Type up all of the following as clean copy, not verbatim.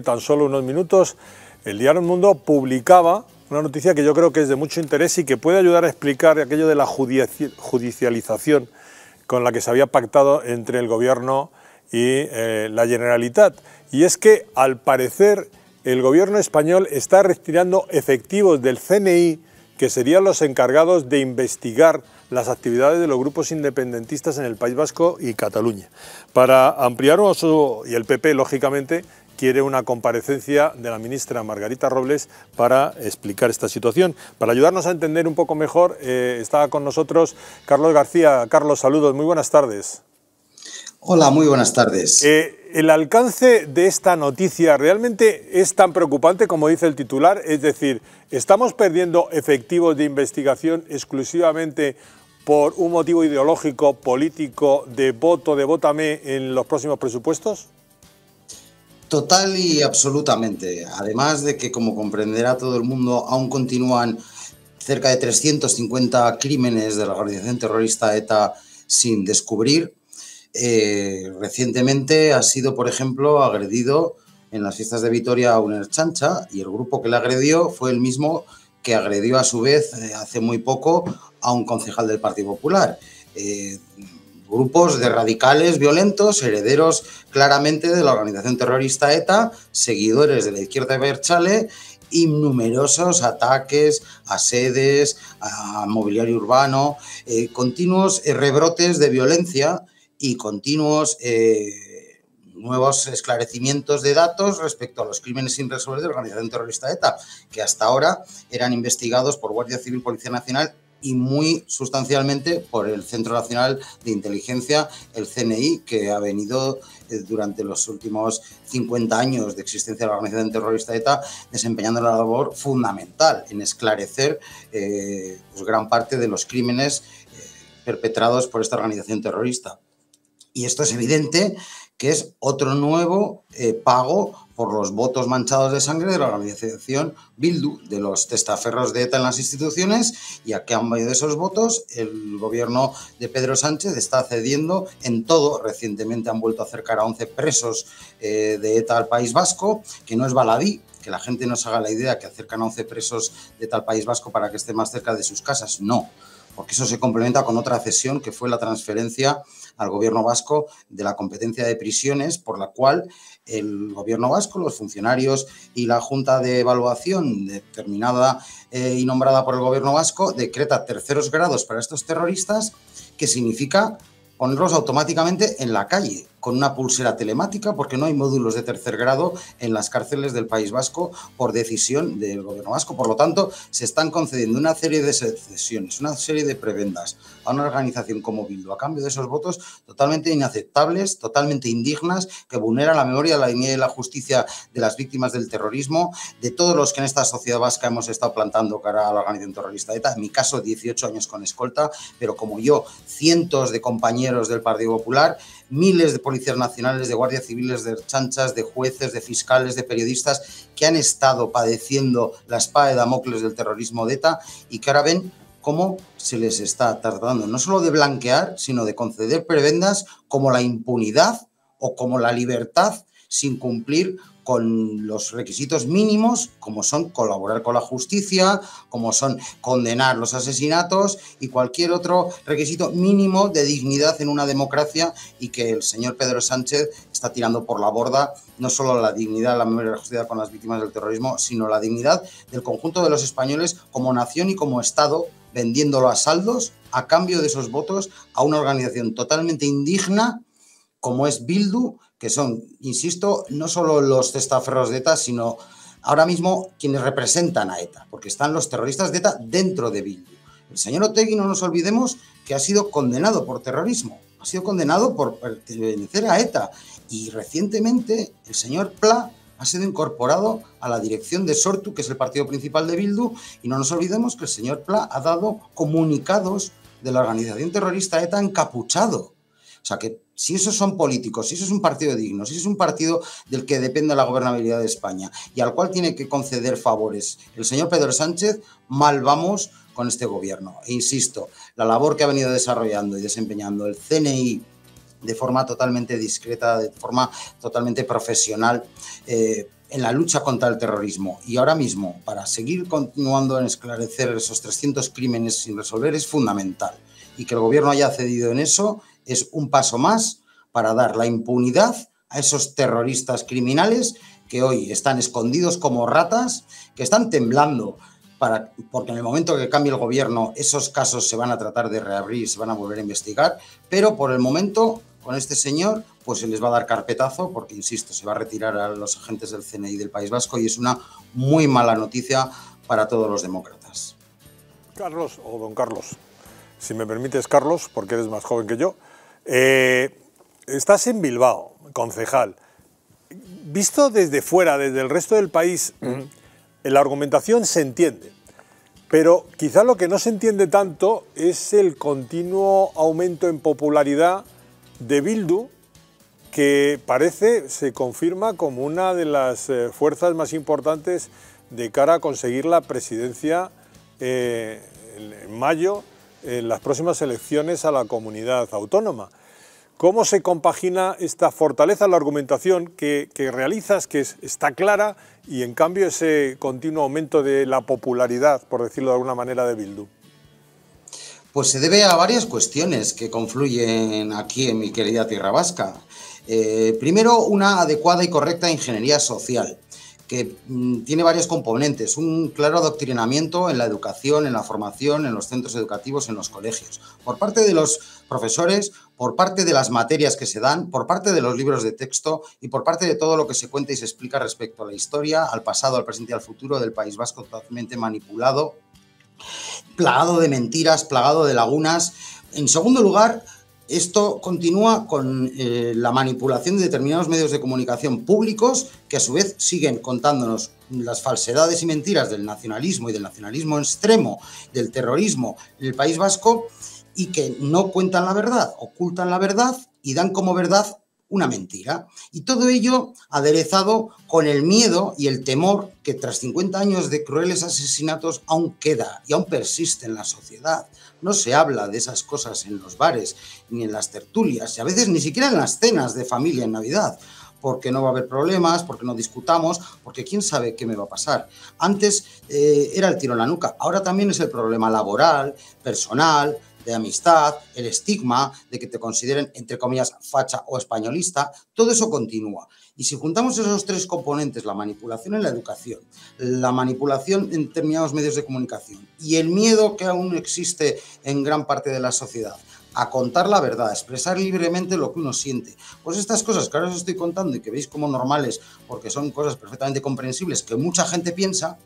tan solo unos minutos, el diario El Mundo publicaba una noticia que yo creo que es de mucho interés y que puede ayudar a explicar aquello de la judicialización con la que se había pactado entre el Gobierno y la Generalitat. Y es que, al parecer, el Gobierno español está retirando efectivos del CNI, que serían los encargados de investigar las actividades de los grupos independentistas en el País Vasco y Cataluña. Para ampliar y el PP, lógicamente, quiere una comparecencia de la ministra Margarita Robles para explicar esta situación. Para ayudarnos a entender un poco mejor, está con nosotros Carlos García. Carlos, saludos, muy buenas tardes. Hola, muy buenas tardes. ¿El alcance de esta noticia realmente es tan preocupante como dice el titular? Es decir, ¿estamos perdiendo efectivos de investigación exclusivamente por un motivo ideológico, político, de voto, de vótame en los próximos presupuestos? Total y absolutamente. Además de que, como comprenderá todo el mundo, aún continúan cerca de 350 crímenes de la organización terrorista ETA sin descubrir. Recientemente ha sido, por ejemplo, agredido en las fiestas de Vitoria a un ertzaintza, y el grupo que le agredió fue el mismo que agredió a su vez hace muy poco a un concejal del Partido Popular. Grupos de radicales violentos, herederos claramente de la organización terrorista ETA, seguidores de la izquierda abertzale, y numerosos ataques a sedes, a mobiliario urbano, continuos rebrotes de violencia y continuos nuevos esclarecimientos de datos respecto a los crímenes sin resolver de la organización terrorista ETA, que hasta ahora eran investigados por Guardia Civil, Policía Nacional y muy sustancialmente por el Centro Nacional de Inteligencia, el CNI, que ha venido durante los últimos 50 años de existencia de la organización terrorista ETA desempeñando una labor fundamental en esclarecer pues gran parte de los crímenes perpetrados por esta organización terrorista. Y esto es evidente que es otro nuevo pago por los votos manchados de sangre de la organización Bildu, de los testaferros de ETA en las instituciones, y a cambio de esos votos el gobierno de Pedro Sánchez está cediendo en todo. Recientemente han vuelto a acercar a 11 presos de ETA al País Vasco, que no es baladí, que la gente no se haga la idea que acercan a 11 presos de ETA al País Vasco para que esté más cerca de sus casas, no, porque eso se complementa con otra cesión que fue la transferencia al gobierno vasco de la competencia de prisiones, por la cual el gobierno vasco, los funcionarios y la Junta de Evaluación determinada y nombrada por el gobierno vasco decreta terceros grados para estos terroristas, que significa ponerlos automáticamente en la calle con una pulsera telemática, porque no hay módulos de tercer grado en las cárceles del País Vasco por decisión del gobierno vasco. Por lo tanto, se están concediendo una serie de cesiones, una serie de prebendas a una organización como Bildu a cambio de esos votos totalmente inaceptables, totalmente indignas, que vulneran la memoria, la dignidad y la justicia de las víctimas del terrorismo, de todos los que en esta sociedad vasca hemos estado plantando cara a la organización terrorista ETA. En mi caso, 18 años con escolta, pero como yo, cientos de compañeros del Partido Popular, miles de policías nacionales, de guardias civiles, de ertzaintzas, de jueces, de fiscales, de periodistas que han estado padeciendo la espada de Damocles del terrorismo de ETA y que ahora ven cómo se les está tratando no solo de blanquear, sino de conceder prebendas como la impunidad o como la libertad sin cumplir con los requisitos mínimos, como son colaborar con la justicia, como son condenar los asesinatos y cualquier otro requisito mínimo de dignidad en una democracia, y que el señor Pedro Sánchez está tirando por la borda no solo la dignidad, la memoria y la justicia con las víctimas del terrorismo, sino la dignidad del conjunto de los españoles como nación y como Estado, vendiéndolo a saldos a cambio de esos votos a una organización totalmente indigna como es Bildu, que son, insisto, no solo los testaferros de ETA, sino ahora mismo quienes representan a ETA, porque están los terroristas de ETA dentro de Bildu. El señor Otegi, no nos olvidemos que ha sido condenado por terrorismo, ha sido condenado por pertenecer a ETA, y recientemente el señor Pla ha sido incorporado a la dirección de Sortu, que es el partido principal de Bildu, y no nos olvidemos que el señor Pla ha dado comunicados de la organización terrorista ETA encapuchado. O sea que si esos son políticos, si eso es un partido digno, si eso es un partido del que depende la gobernabilidad de España y al cual tiene que conceder favores el señor Pedro Sánchez, mal vamos con este gobierno. E insisto, la labor que ha venido desarrollando y desempeñando el CNI de forma totalmente discreta, de forma totalmente profesional, en la lucha contra el terrorismo. Y ahora mismo, para seguir continuando en esclarecer esos 300 crímenes sin resolver, es fundamental. Y que el gobierno haya cedido en eso es un paso más para dar la impunidad a esos terroristas criminales que hoy están escondidos como ratas, que están temblando, porque en el momento que cambie el gobierno esos casos se van a tratar de reabrir, se van a volver a investigar, pero por el momento con este señor pues se les va a dar carpetazo porque, insisto, se va a retirar a los agentes del CNI del País Vasco y es una muy mala noticia para todos los demócratas. Carlos, o don Carlos, si me permites, Carlos, porque eres más joven que yo, estás en Bilbao, concejal. Visto desde fuera, desde el resto del país, la argumentación se entiende, pero quizá lo que no se entiende tanto es el continuo aumento en popularidad de Bildu, que parece, se confirma como una de las fuerzas más importantes de cara a conseguir la presidencia en mayo, en las próximas elecciones a la comunidad autónoma. ¿Cómo se compagina esta fortaleza en la argumentación que realizas, que está clara, y en cambio ese continuo aumento de la popularidad, por decirlo de alguna manera, de Bildu? Pues se debe a varias cuestiones que confluyen aquí en mi querida tierra vasca. Primero, una adecuada y correcta ingeniería social, que tiene varios componentes. Un claro adoctrinamiento en la educación, en la formación, en los centros educativos, en los colegios, por parte de los profesores, por parte de las materias que se dan, por parte de los libros de texto y por parte de todo lo que se cuenta y se explica respecto a la historia, al pasado, al presente y al futuro del País Vasco, totalmente manipulado, plagado de mentiras, plagado de lagunas. En segundo lugar, esto continúa con la manipulación de determinados medios de comunicación públicos que a su vez siguen contándonos las falsedades y mentiras del nacionalismo y del nacionalismo extremo, del terrorismo en el País Vasco, y que no cuentan la verdad, ocultan la verdad y dan como verdad una mentira. Y todo ello aderezado con el miedo y el temor que tras 50 años de crueles asesinatos aún queda y aún persiste en la sociedad. No se habla de esas cosas en los bares ni en las tertulias y a veces ni siquiera en las cenas de familia en Navidad, porque no va a haber problemas, porque no discutamos, porque quién sabe qué me va a pasar. Antes era el tiro en la nuca, ahora también es el problema laboral, personal, de amistad, el estigma de que te consideren, entre comillas, facha o españolista. Todo eso continúa. Y si juntamos esos tres componentes, la manipulación en la educación, la manipulación en determinados medios de comunicación y el miedo que aún existe en gran parte de la sociedad a contar la verdad, a expresar libremente lo que uno siente, pues estas cosas que ahora os estoy contando y que veis como normales, porque son cosas perfectamente comprensibles que mucha gente piensa,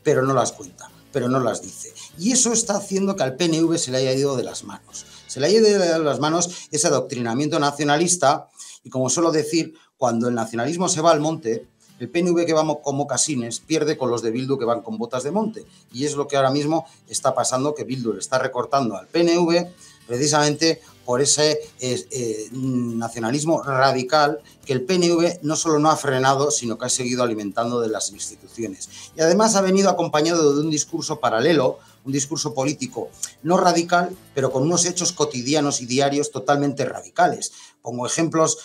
pero no las cuenta, pero no las dice. Y eso está haciendo que al PNV se le haya ido de las manos. Se le haya ido de las manos ese adoctrinamiento nacionalista y, como suelo decir, cuando el nacionalismo se va al monte, el PNV que va con mocasines pierde con los de Bildu que van con botas de monte. Y es lo que ahora mismo está pasando, que Bildu le está recortando al PNV precisamente por ese nacionalismo radical que el PNV no solo no ha frenado, sino que ha seguido alimentando de las instituciones. Y además ha venido acompañado de un discurso paralelo, un discurso político no radical, pero con unos hechos cotidianos y diarios totalmente radicales. Pongo ejemplos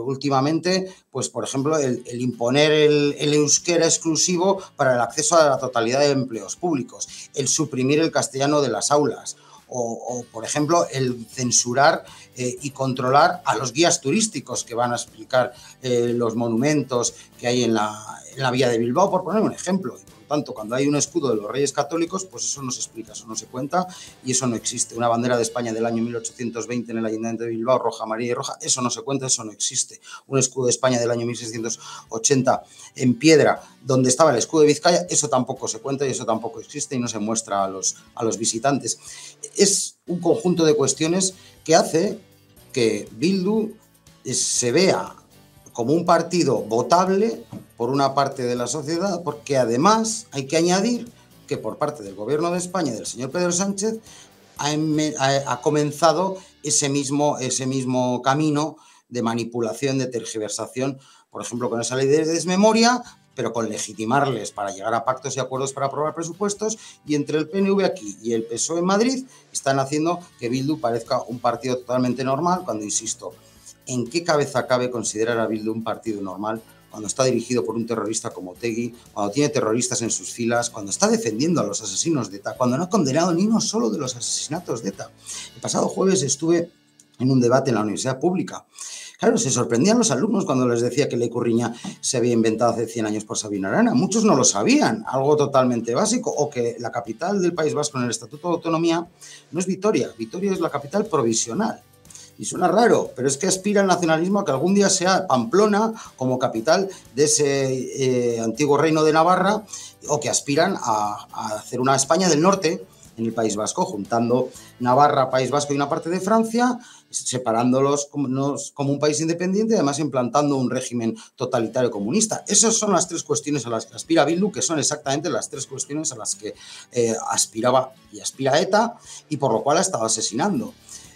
últimamente, pues por ejemplo, el imponer el euskera exclusivo para el acceso a la totalidad de empleos públicos, el suprimir el castellano de las aulas, o por ejemplo, el censurar y controlar a los guías turísticos que van a explicar los monumentos que hay en la Vía de Bilbao, por poner un ejemplo. Y por lo tanto, cuando hay un escudo de los Reyes Católicos, pues eso no se explica, eso no se cuenta y eso no existe. Una bandera de España del año 1820 en el Ayuntamiento de Bilbao, roja, amarilla y roja, eso no se cuenta, eso no existe. Un escudo de España del año 1680 en piedra, donde estaba el escudo de Vizcaya, eso tampoco se cuenta y eso tampoco existe y no se muestra a los visitantes. Es un conjunto de cuestiones que hace que Bildu se vea como un partido votable por una parte de la sociedad, porque además hay que añadir que por parte del gobierno de España, del señor Pedro Sánchez, ha comenzado ese mismo camino de manipulación, de tergiversación, por ejemplo, con esa ley de desmemoria, pero con legitimarles para llegar a pactos y acuerdos para aprobar presupuestos, y entre el PNV aquí y el PSOE en Madrid están haciendo que Bildu parezca un partido totalmente normal, cuando, insisto, ¿en qué cabeza cabe considerar a Bildu un partido normal cuando está dirigido por un terrorista como Otegi, cuando tiene terroristas en sus filas, cuando está defendiendo a los asesinos de ETA, cuando no ha condenado ni uno solo de los asesinatos de ETA. El pasado jueves estuve en un debate en la universidad pública. Claro, se sorprendían los alumnos cuando les decía que Lecurriña se había inventado hace 100 años por Sabino Arana. Muchos no lo sabían, algo totalmente básico, o que la capital del País Vasco en el Estatuto de Autonomía no es Vitoria, Vitoria es la capital provisional. Y suena raro, pero es que aspira el nacionalismo a que algún día sea Pamplona como capital de ese antiguo reino de Navarra, o que aspiran a hacer una España del norte en el País Vasco, juntando Navarra, País Vasco y una parte de Francia, separándolos como un país independiente y además implantando un régimen totalitario comunista. Esas son las tres cuestiones a las que aspira Bildu, que son exactamente las tres cuestiones a las que aspiraba y aspira ETA, y por lo cual ha estado asesinando.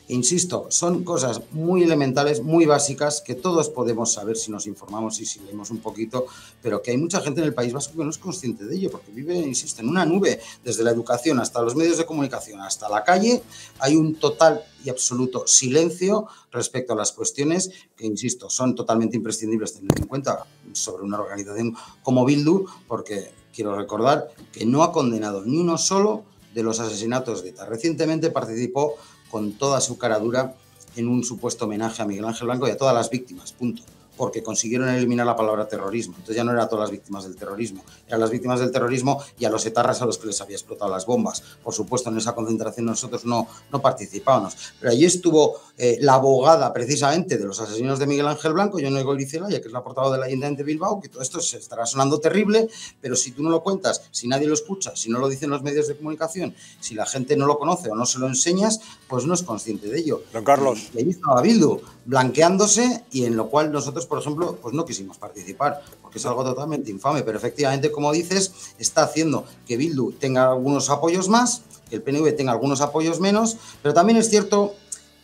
E insisto, son cosas muy elementales, muy básicas, que todos podemos saber si nos informamos y si leemos un poquito, pero que hay mucha gente en el País Vasco que no es consciente de ello, porque vive, insisto, en una nube. Desde la educación hasta los medios de comunicación, hasta la calle, hay un total y absoluto silencio respecto a las cuestiones que, insisto, son totalmente imprescindibles tener en cuenta sobre una organización como Bildu, porque quiero recordar que no ha condenado ni uno solo de los asesinatos de ETA. Recientemente participó con toda su cara dura en un supuesto homenaje a Miguel Ángel Blanco y a todas las víctimas, punto. Porque consiguieron eliminar la palabra terrorismo. Entonces ya no eran todas las víctimas del terrorismo, eran las víctimas del terrorismo y a los etarras a los que les había explotado las bombas. Por supuesto, en esa concentración nosotros no participábamos. Pero allí estuvo la abogada precisamente de los asesinos de Miguel Ángel Blanco, Yone Goirizelaya, que es la portavoz del Ayuntamiento de Bilbao, que todo esto se estará sonando terrible, pero si tú no lo cuentas, si nadie lo escucha, si no lo dicen los medios de comunicación, si la gente no lo conoce o no se lo enseñas, pues no es consciente de ello. Don Carlos. Y ahí estaba Bildu, blanqueándose, y en lo cual nosotros, por ejemplo, pues no quisimos participar, porque es algo totalmente infame, pero efectivamente, como dices, está haciendo que Bildu tenga algunos apoyos más, que el PNV tenga algunos apoyos menos, pero también es cierto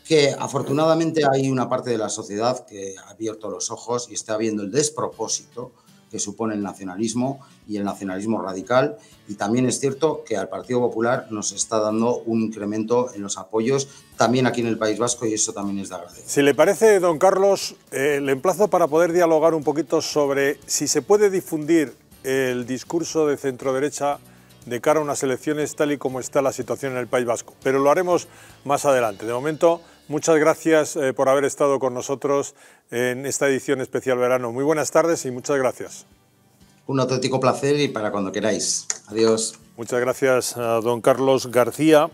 que afortunadamente hay una parte de la sociedad que ha abierto los ojos y está viendo el despropósito que supone el nacionalismo y el nacionalismo radical, y también es cierto que al Partido Popular nos está dando un incremento en los apoyos también aquí en el País Vasco, y eso también es de agradecer. Si le parece, don Carlos, le emplazo para poder dialogar un poquito sobre si se puede difundir el discurso de centroderecha de cara a unas elecciones tal y como está la situación en el País Vasco, pero lo haremos más adelante. De momento, muchas gracias por haber estado con nosotros en esta edición especial verano. Muy buenas tardes y muchas gracias. Un auténtico placer, y para cuando queráis. Adiós. Muchas gracias a don Carlos García.